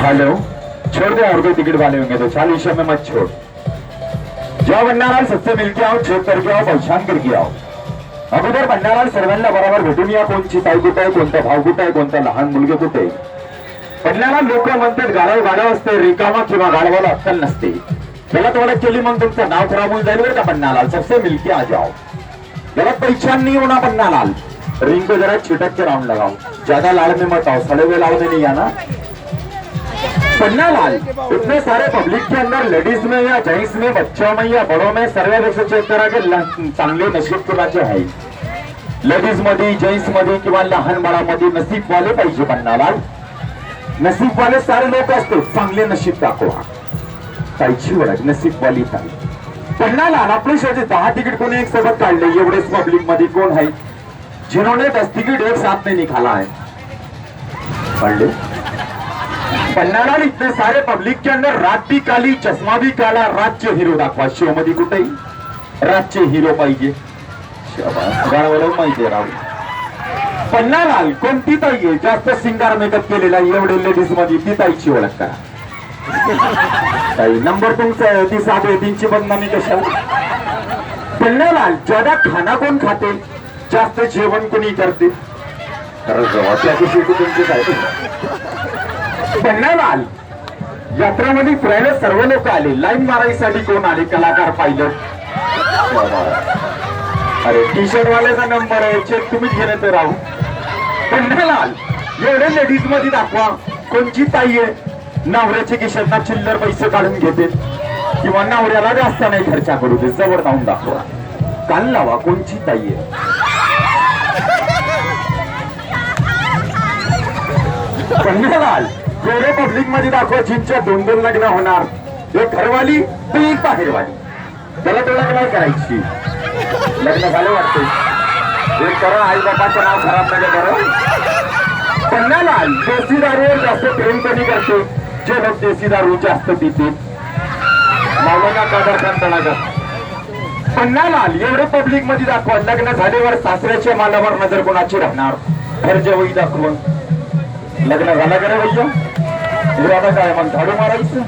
Hello, छोड़ दे और कोई टिकट वाले होंगे तो 40 में मत छोड़। जेव्हा भंडाराल सबसे मिलके आओ, चेक करके आओ, पहचान करके आओ। अगोदर भंडाराल सर्वांना बरोबर भेटून या, कोणची ताई कुठे आहे, कोणता भाव कुठे आहे, कोणता लहान मुलगे कुठे आहे. भंडाराल लोक म्हणतात गाढव असते, रिकामा किंवा गाढवाला अक्कल नसते. त्याला थोड़ा केली मग तुमचं नाव खराब होऊन जाईल बरं का. पन्नालाल सबसे मिलके आ जाओ. जरा पहचान नहीं होना पन्नालाल, रिंग को जरा छिटक के राउंड लगाओ, ज्यादा लाड़ में मत आओ, सड़े हुए लाड़ में नहीं आना. पन्नालाल इतने सारे पब्लिक के अंदर लेडीज में या जेंट्स में, बच्चों में या बड़ों में सर्वेपेक्षा चेक करा के चांगले नशीब कुणाचे आहे. लेडीज मध्ये, जेंट्स मध्ये किंवा लहान बाळामध्ये नसीब वाले पाहिजे. पन्नालाल नसीब वाले सारे लोक असते, चांगले नशीब दाखवा. ताईची ओळख नसीब वाली ताई. पन्नालाल आपले शेवटी 10 तिकीट कोणी एक सोबत काढले. एवढेच पब्लिक मध्ये कोण आहे जिन्होंने 10 तिकीट एक साथ में निकाला है? पढ़ पन्नालाल इतने सारे पब्लिक के अंदर रात भी काली, चष्मा भी काला, रातचे हिरो दाखवा. शो मध्ये कुठेही रातचे हिरो पाहिजे. गावाला माहिती राहू. पन्नालाल कोणती ताई आहे जास्त सिंगार मेकअप केलेला एवढे लेडीज मध्ये? ती ताईची ओळख करा. ताई नंबर तुमचा आहे, ती साडेतीनची बदनामी कशाला? पन्नालाल ज्यादा खाना कोण खाते, जास्त जेवण कोणी करते? पन्नालाल यात्रेमध्ये फिरायला सर्व लोक आले, लाईन मारायसाठी कोण आले? कलाकार, पायलट. अरे टी शर्ट वाल्याचा नंबर आहे, चेक तुम्हीच घेणे तर राहू. पन्नालाल एवढे लेडीज मध्ये दाखवा कोणची ताई आहे नवऱ्याचे खिशातून चिल्लर पैसे काढून घेते किंवा नवऱ्याला जास्त नाही खर्चा करू दे. जवळ जाऊन दाखवा, कान लावा, कोणची ताई आहे? पन्नालाल एवढे पब्लिक मध्ये दाखवा जिंच्या 2-2 लग्न होणार. एक घरवाली तर एक बाहेरवाली. त्याला तो लग्न नाही करायची. लग्न झालं वाटते एक करा, आई बाबाचं नाव खराब नाही करा. पन्नालाल देशी दारूवर जास्त प्रेम कमी करते. जे लोक देशी दारू जास्त पिते मावळा कादर खानतळा. पन्नालाल एवढे पब्लिक मध्ये दाखवा लग्न झाल्यावर सासऱ्याच्या मालावर नजर कोणाची राहणार? घर जवळ दाखवून लग्न झालं का रे भैया? इरादा काय मग झाडू मारायचं?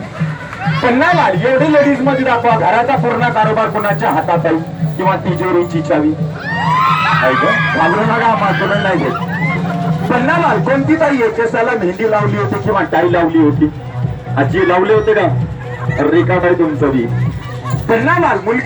पन्नालाल एवढी लेडीज मध्ये दाखवा घराचा पूर्ण कारोबार कोणाच्या हातात आहे किंवा तिजोरीची चावी. घाबरू नका, मागून नाही घेत. पन्नालाल कोणती ताई आहे केसाला मेहंदी लावली होती किंवा टाई लावली होती? आजी लावले होते का? रेकॉर्ड आहे तुमचं बी. पन्नालाल मुलगी